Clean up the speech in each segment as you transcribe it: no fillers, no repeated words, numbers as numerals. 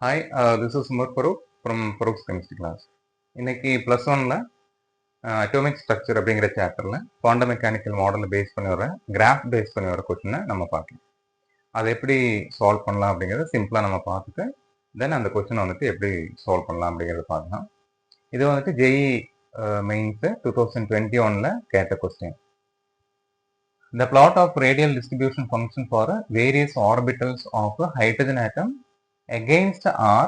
Hi, this is Umar Farooq from Farook's Chemistry class. இன்னைக்கு plus ஒன்ல atomic structure அப்படிங்கிற சாப்டர்ல குவாண்டம் மெக்கானிக்கல் மாடலை பேஸ் பண்ணி வர கிராஃப் பேஸ் பண்ணி வர கொஸ்டினை நம்ம பார்க்கலாம். அதை எப்படி சால்வ் பண்ணலாம் அப்படிங்கிறத சிம்பிளா நம்ம பார்த்துட்டு தென் அந்த கொஸ்டினை வந்துட்டு எப்படி சால்வ் பண்ணலாம் அப்படிங்கிறத பார்க்கலாம். இது வந்துட்டு ஜெஇ மெயின்ஸ் 2021ல கேட்ட question. The plot of radial distribution function for various orbitals of a hydrogen atom against R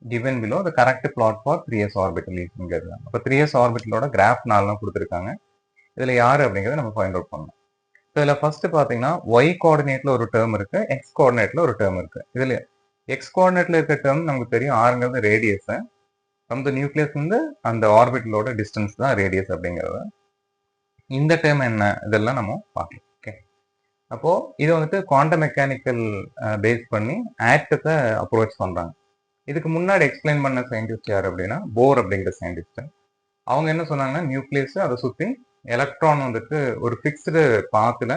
given below the correct plot for 3s orbital is. அப்போ 3s orbitalோட கிராஃப் 4 கொடுத்துருக்காங்க. இதில் யார் அப்படிங்கிறத நம்ம ஃபைண்ட் அவுட் பண்ணலாம். So இதில் first பார்த்தீங்கன்னா Y கோஆர்டினேட்ல ஒரு டேர்ம் இருக்கு, எக்ஸ் கோஆர்டினேட்ல ஒரு டேர்ம் இருக்கு. இதில் எக்ஸ் கோஆர்டினேட்ல இருக்க டேர்ம் நமக்கு தெரியும், ஆறுங்கிறது ரேடியஸ். ஃப்ரம் த நியூக்ளியஸ் வந்து அந்த ஆர்பிட்டலோட டிஸ்டன்ஸ் தான் ரேடியஸ் அப்படிங்கிறது. இந்த டேர்ம் என்ன இதெல்லாம் நம்ம பார்க்கலாம். ஓகே, அப்போ இது வந்துட்டு குவாண்டம் மெக்கானிக்கல் பேஸ் பண்ணி ஆட்டத்தை அப்ரோச் பண்றாங்க. இதுக்கு முன்னாடி எக்ஸ்பிளைன் பண்ண சயின்டிஸ்ட் யார் அப்படின்னா போர் அப்படிங்கிற சயின்டிஸ்ட். அவங்க என்ன சொன்னாங்கன்னா, நியூக்ளியஸ் அதை சுற்றி எலக்ட்ரான் வந்துட்டு ஒரு ஃபிக்ஸ்டு பாத்துல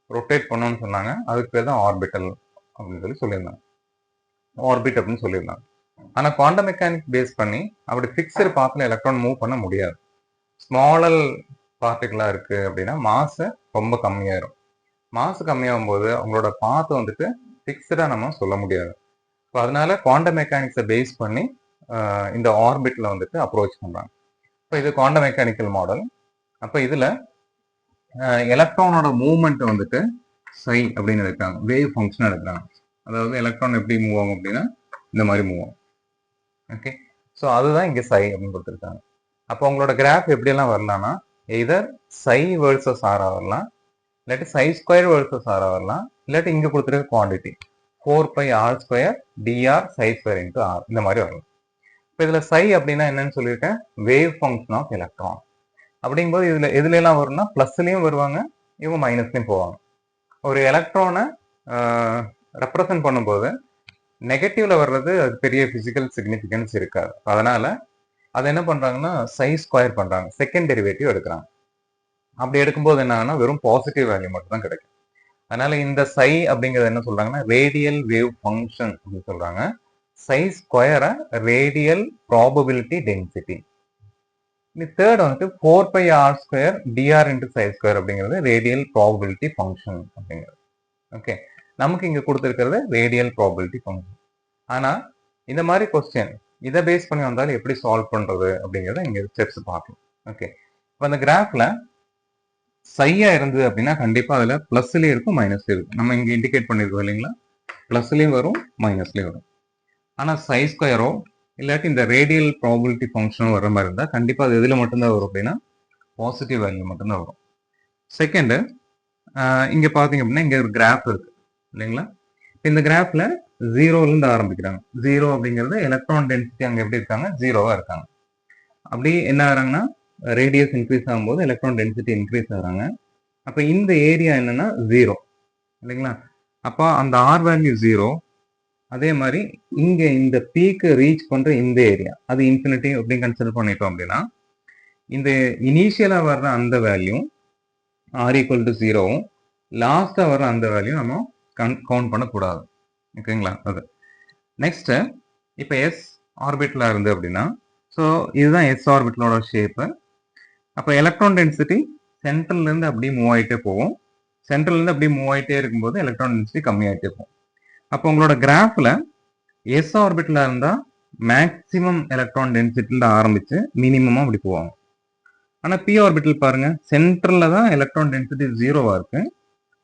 ரொட்டேட் பண்ணணும்னு சொன்னாங்க. அதுக்கு பேர் தான் ஆர்பிட்டல் அப்படின்னு சொல்லியிருந்தாங்க, ஆர்பிட் அப்படின்னு சொல்லியிருந்தாங்க. ஆனா குவாண்டம் மெக்கானிக் பேஸ் பண்ணி அப்படி ஃபிக்ஸ்டு பாத்துல எலக்ட்ரான் மூவ் பண்ண முடியாது. ஸ்மாலர் பார்ட்டிகளா இருக்கு அப்படின்னா மாஸ் ரொம்ப கம்மியாயிரும். மாசு கம்மியாகும் போது அவங்களோட பாத்து வந்துட்டு ஃபிக்ஸ்டா நம்ம சொல்ல முடியாது. ஸோ அதனால குவாண்டம் மெக்கானிக்ஸை பேஸ் பண்ணி இந்த ஆர்பிட்ல வந்துட்டு அப்ரோச் பண்றாங்க. இப்போ இது குவாண்டம் மெக்கானிக்கல் மாடல். அப்போ இதுல எலக்ட்ரானோட மூவ்மெண்ட் வந்துட்டு சை அப்படின்னு எடுக்கிறாங்க, வேவ் ஃபங்க்ஷன் எடுக்கிறாங்க. அதாவது எலக்ட்ரான் எப்படி மூவ் ஆகும் அப்படின்னா இந்த மாதிரி மூவ் ஆகும். ஓகே, ஸோ அதுதான் இங்க சை அப்படின்னு கொடுத்துருக்காங்க. அப்போ உங்களோட கிராஃப் எப்படியெல்லாம் வரலாம்னா, எதர் சை வேர்சஸ் ஆரா வரலாம், இல்லாட்டி சை ஸ்கொயர் வேர்சஸ் ஆரா வரலாம், இல்லாட்டி இங்க கொடுத்துருக்க quantity 4πr² dr chi square into R இந்த மாதிரி வரலாம். இப்போ இதுல சை அப்படின்னா என்னன்னு சொல்லியிருக்கேன், வேவ் ஃபங்க்ஷன் ஆஃப் எலக்ட்ரான். அப்படிங்கும்போது இதுல எதுல எல்லாம் வரும்னா பிளஸ்லயும் வருவாங்க, இவங்க மைனஸ்லயும் போவாங்க. ஒரு எலக்ட்ரானை ரெப்ரசன்ட் பண்ணும்போது நெகட்டிவ்ல வர்றது அது பெரிய பிசிக்கல் சிக்னிஃபிகன்ஸ் இருக்காது. அதனால அதை என்ன பண்றாங்கன்னா சை ஸ்கொயர் பண்றாங்க, செகண்ட் டெரிவேட்டிவ் எடுக்கிறாங்க. அப்படி எடுக்கும்போது என்ன ஆகுனா வெறும் பாசிட்டிவ் வேல்யூ மட்டும் தான் கிடைக்கும். அதனால இந்த சை அப்படிங்கிறது என்ன சொல்றாங்கன்னா ரேடியல் வேவ் ஃபங்க்ஷன் அப்படின்னு சொல்றாங்க. சை ஸ்கொயரை ரேடியல் ப்ராபபிலிட்டி டென்சிட்டி. தேர்ட் வந்துட்டு 4πr² dr into chi square அப்படிங்கிறது ரேடியல் ப்ராபபிலிட்டி ஃபங்க்ஷன் அப்படிங்கிறது. ஓகே, நமக்கு இங்க கொடுத்துருக்கிறது ரேடியல் ப்ராபபிலிட்டி ஃபங்க்ஷன். ஆனா இந்த மாதிரி கொஸ்டின் இதை பேஸ் பண்ணி வந்தாலும் எப்படி சால்வ் பண்றது அப்படிங்கிறத இங்க ஸ்டெப்ஸ் பார்க்கலாம். ஓகே, இப்போ அந்த கிராஃப்ல சையா இருந்தது அப்படின்னா கண்டிப்பா அதுல பிளஸ்லயும் இருக்கும் மைனஸ்லயும் இருக்கும். நம்ம இங்க இண்டிகேட் பண்ணிருக்கோம் இல்லைங்களா, பிளஸ்லயும் வரும் மைனஸ்லயும் வரும். ஆனா சை ஸ்கொயரோ இல்லாட்டி இந்த ரேடியல் ப்ராபபிலிட்டி ஃபங்க்ஷனோ வர மாதிரி இருந்தா கண்டிப்பா அது எதுல மட்டும்தான் வரும் அப்படின்னா பாசிட்டிவ் வேல்யூ மட்டும்தான் வரும். செகண்ட், இங்க பாத்தீங்க அப்படின்னா இங்க ஒரு கிராஃப் இருக்கு இல்லைங்களா. இந்த கிராஃப்ல ஜீரோல இருந்து ஆரம்பிக்கிறாங்க. ஜீரோ அப்படிங்கிறது எலக்ட்ரான் டென்சிட்டி அங்க எப்படி இருக்காங்க, ஜீரோவா இருக்காங்க. அப்படி என்ன ஆகுறாங்கன்னா ரேடியஸ் இன்க்ரீஸ் ஆகும்போது எலக்ட்ரான் டென்சிட்டி இன்க்ரீஸ் ஆகுறாங்க. அப்ப இந்த ஏரியா என்னன்னா ஜீரோ இல்லைங்களா. அப்போ அந்த ஆர் வேல்யூ ஜீரோ. அதே மாதிரி இங்க இந்த பீக்கு ரீச் பண்ற இந்த ஏரியா அது இன்ஃபினிட்டி அப்படின்னு கன்சிடர் பண்ணிட்டோம் அப்படின்னா இந்த இனிஷியலா வர்ற அந்த வேல்யூ ஆர் ஈக்குவல் டு ஜீரோவும் லாஸ்டா வர்ற அந்த வேல்யூ நம்ம கவுண்ட் பண்ணக்கூடாது. ஓகேங்களா. அது நெக்ஸ்ட், இப்போ எஸ் ஆர்பிட்ல இருந்து அப்படின்னா ஸோ இதுதான் எஸ் ஆர்பிட்டலோட ஷேப்பு. அப்போ எலக்ட்ரான் டென்சிட்டி சென்ட்ரல்ல இருந்து அப்படியே மூவ் ஆகிட்டே போகும். சென்ட்ரல்ல இருந்து அப்படியே மூவ் ஆகிட்டே இருக்கும்போது எலக்ட்ரான் டென்சிட்டி கம்மியாகிட்டே போகும். அப்போ உங்களோட கிராஃப்ல எஸ் ஆர்பிட்ல இருந்தா மேக்சிமம் எலக்ட்ரான் டென்சிட்டில ஆரம்பிச்சு மினிமமா அப்படி போவாங்க. ஆனா பி ஆர்பிட்டல் பாருங்க, சென்ட்ரல்ல தான் எலக்ட்ரான் டென்சிட்டி ஜீரோவா இருக்கு.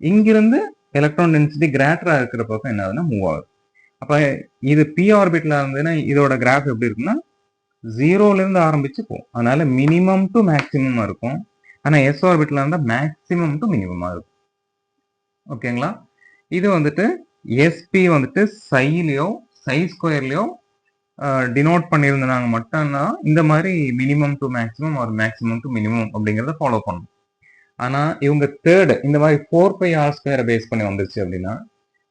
இங்கிருந்து எலக்ட்ரான் டென்சிட்டி கிரேட்டரா இருக்கிற பக்கம் என்ன ஆகுதுன்னா மூவ் ஆகுது. அப்ப இது பி ஆர்பிட்ல இருந்ததுன்னா இதோட கிராஃப் எப்படி இருக்குன்னா ஜீரோல இருந்து ஆரம்பிச்சு போகும். அதனால மினிமம் டு மேக்சிமமா இருக்கும். ஆனா எஸ் ஆர்பிட்ல இருந்தா மேக்சிமம் டு மினிமமா இருக்கும். ஓகேங்களா. இது வந்துட்டு எஸ்பி வந்துட்டு சைலயோ சை ஸ்கொயர்லயோ டினோட் பண்ணியிருந்தாங்க மட்டும்தான் இந்த மாதிரி மினிமம் டு மேக்சிமம் ஒரு மேக்சிமம் டு மினிமம் அப்படிங்கிறத ஃபாலோ பண்ணணும். ஆனா இவங்க தேர்டு இந்த மாதிரி 4πr² பேஸ் பண்ணி வந்துருச்சு அப்படின்னா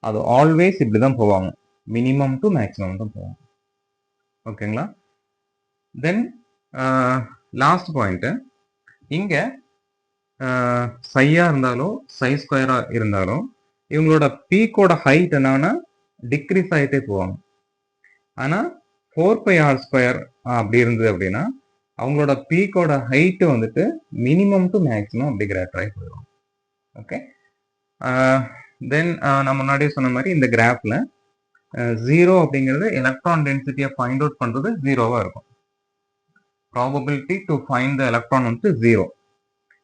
அது ஆல்வேஸ் இப்படிதான் போவாங்க, மினிமம் டு மேக்சிமம் தான் போவாங்க. ஓகேங்களா. தென் லாஸ்ட் பாயிண்ட், இங்க சையா இருந்தாலும் சை ஸ்கொயரா இருந்தாலும் இவங்களோட பீக்கோட ஹைட் என்னன்னா டிக்ரீஸ் ஆகிட்டே போவாங்க. ஆனால் 4πr² அப்படி இருந்தது அப்படின்னா அவங்களோட பீக்கோட ஹைட்டு வந்துட்டு மினிமம் டு மேக்ஸிமம் அப்படி கிராஃப் ஆகி போயிடும். ஓகே, தென் நான் முன்னாடியே சொன்ன மாதிரி இந்த கிராஃபில் 0 அப்படிங்கிறது எலக்ட்ரான் டென்சிட்டியை ஃபைண்ட் அவுட் பண்ணுறது 0வாக இருக்கும். Probability to find the electron வந்துட்டு 0.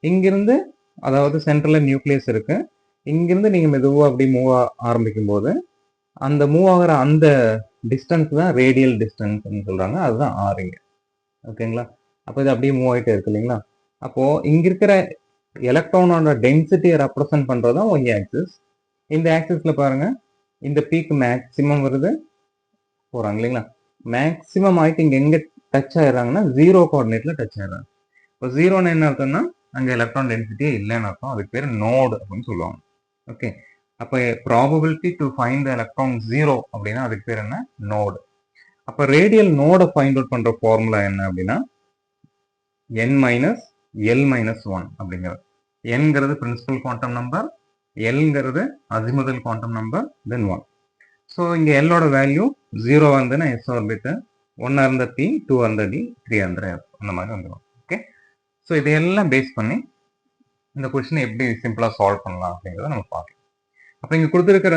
இங்கிருந்து அதாவது சென்ட்ரலில் நியூக்ளியஸ் இருக்கு, இங்கிருந்து நீங்கள் மெதுவாக அப்படி மூவ் ஆரம்பிக்கும் போது அந்த மூவ் ஆகிற அந்த டிஸ்டன்ஸ் தான் ரேடியல் டிஸ்டன்ஸ்ன்னு சொல்கிறாங்க, அதுதான் ஆறுங்க. ஓகேங்களா, அப்போ இது அப்படியே மூவ் ஆகிட்டே இருக்கு இல்லைங்களா. அப்போது இங்கே இருக்கிற எலக்ட்ரானோட டென்சிட்டியை ரெப்ரசன்ட் பண்ணுறது தான் ஒய் ஆக்சிஸ். இந்த ஆக்சிஸில் பாருங்கள், இந்த பீக் மேக்ஸிமம் வருது போகிறாங்க இல்லைங்களா. மேக்ஸிமம் ஆகிட்டு இங்கே எங்கே டச் ஆயிடுறாங்கன்னா 0 கோஆர்டினேட்டில் டச் ஆயிடுறாங்க. இப்போ 0ன்னு என்ன அர்த்தம்னா அங்கே எலக்ட்ரான் டென்சிட்டியே இல்லைன்னு அர்த்தம், அதுக்கு பேர் நோடு அப்படின்னு சொல்லுவாங்க. ஓகே, அப்போ probability to find the electron 0 அப்படின்னா அதுக்கு பேர் என்ன, நோடு. அப்போ ரேடியல் நோடை ஃபைண்ட் அவுட் பண்ணுற ஃபார்முலா என்ன அப்படின்னா n - l - 1 அப்படிங்கிறது. nங்கிறது பிரின்சிபல் குவாண்டம் நம்பர், எல்ங்கிறது azimuthal quantum number, then 1. So இங்கே எல்லோட வேல்யூ 0 வந்துன்னா எஸ் ஆர்பிட்டு, 1 இருந்த பி, 2 இருந்த டி, 3 இருந்த எஃப், அந்த மாதிரி வந்துடும். ஓகே, ஸோ இதையெல்லாம் பேஸ் பண்ணி இந்த கொஸ்டினை எப்படி சிம்பிளாக சால்வ் பண்ணலாம் அப்படிங்கிறத நம்ம பார்க்கலாம். அப்போ இங்கே கொடுத்துருக்கிற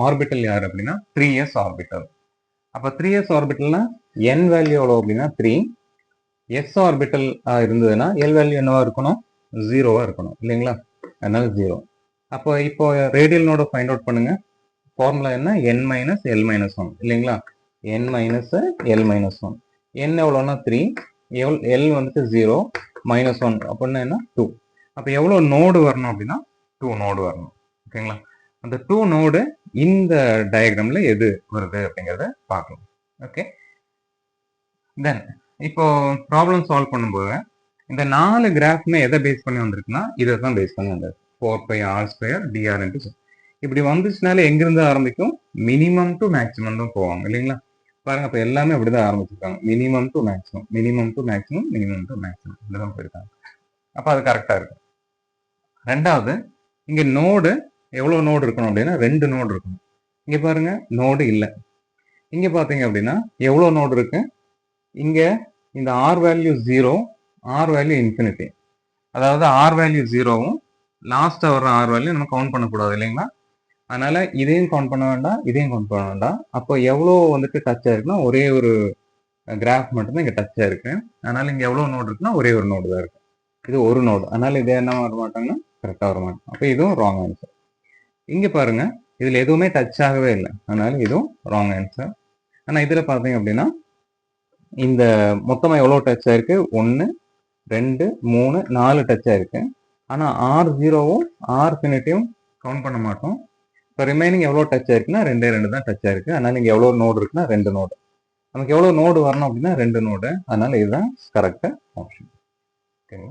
ஆர்பிட்டல் யார் அப்படின்னா 3s ஆர்பிட்டல். அப்போ 3s ஆர்பிட்டல்னா n வேல்யூ எவ்வளோ அப்படின்னா 3, s ஆர்பிட்டல் இருந்ததுன்னா எல் வேல்யூ என்னவா இருக்கணும், 0வா இருக்கணும் இல்லைங்களா, அதனால 0. அப்போ இப்போ ரேடியல் நோட ஃபைண்ட் அவுட் பண்ணுங்க. ஃபார்முலா என்ன, n - l - 1 இல்லைங்களா, n - l - 1. n எவ்வளோன்னா 3, l வந்துட்டு 0, -1 அப்படின்னா என்ன 2. அப்போ எவ்வளோ நோடு வரணும் அப்படின்னா 2 நோடு வரணும். ஓகேங்களா, அந்த 2 நோடு இந்த டயக்ராம்ல எது வருது அப்படிங்கிறத பார்க்கலாம். ஓகே, தென் இப்போ ப்ராப்ளம் சால்வ் பண்ணும்போது இந்த 4 கிராஃப்மே எதை பேஸ் பண்ணி வந்திருக்குன்னா இதை தான் பேஸ் பண்ணி வந்திருக்கு. 4πr² dr இப்படி வந்துச்சுனால எங்கிருந்து ஆரம்பிக்கும், மினிமம் டு மேக்ஸிமம் தான் போவாங்க இல்லைங்களா. பாருங்க, அப்போ எல்லாமே அப்படிதான் ஆரம்பிச்சிருக்காங்க, minimum to maximum, minimum to maximum, minimum to maximum, இப்படிதான் போயிருக்காங்க. அப்போ அது கரெக்டாக இருக்கு. ரெண்டாவது, இங்கே நோடு எவ்வளோ நோடு இருக்கணும் அப்படின்னா 2 நோடு இருக்கணும். இங்கே பாருங்க நோடு இல்லை. இங்கே பார்த்தீங்க அப்படின்னா எவ்வளோ நோடு இருக்கு, இங்கே இந்த R value 0, R value infinity. அதாவது ஆர் வேல்யூ 0வும் லாஸ்ட்டாக வர்ற ஆர் வேல்யூ நம்ம கவுண்ட் பண்ணக்கூடாது இல்லைங்களா. அதனால இதையும் கவுண்ட் பண்ண வேண்டாம், இதையும் கவுண்ட் பண்ண வேண்டாம். அப்போ எவ்வளோ வந்துட்டு டச் ஆயிருக்குன்னா ஒரே ஒரு கிராஃப் மட்டும்தான் இங்கே டச் ஆயிருக்கு. அதனால இங்கே எவ்வளோ நோடு இருக்குன்னா ஒரே ஒரு நோடு தான் இருக்கு. இது ஒரு நோடு, அதனால இது என்ன வர மாட்டாங்கன்னா கரெக்டாக வர மாட்டோம். அப்போ இதுவும் ராங் ஆன்சர். இங்கே பாருங்க, இதில் எதுவுமே டச் ஆகவே இல்லை, அதனால இதுவும் ராங் ஆன்சர். ஆனால் இதில் பார்த்தீங்க அப்படின்னா இந்த மொத்தமாக எவ்வளோ டச் ஆயிருக்கு, 1 2 3 4 டச் ஆயிருக்கு. ஆனால் R0வும் R∞ கவுண்ட் பண்ண மாட்டோம். இப்போ ரிமைனிங் எவ்வளோ டச் ஆயிருக்குன்னா 2 தான் டச் ஆயிருக்கு. அதனால இங்கே எவ்வளோ நோடு இருக்குன்னா 2 நோடு. நமக்கு எவ்வளோ நோடு வரணும் அப்படின்னா 2 நோடு. அதனால இதுதான் கரெக்டாக ஆப்ஷன். ஓகேங்களா.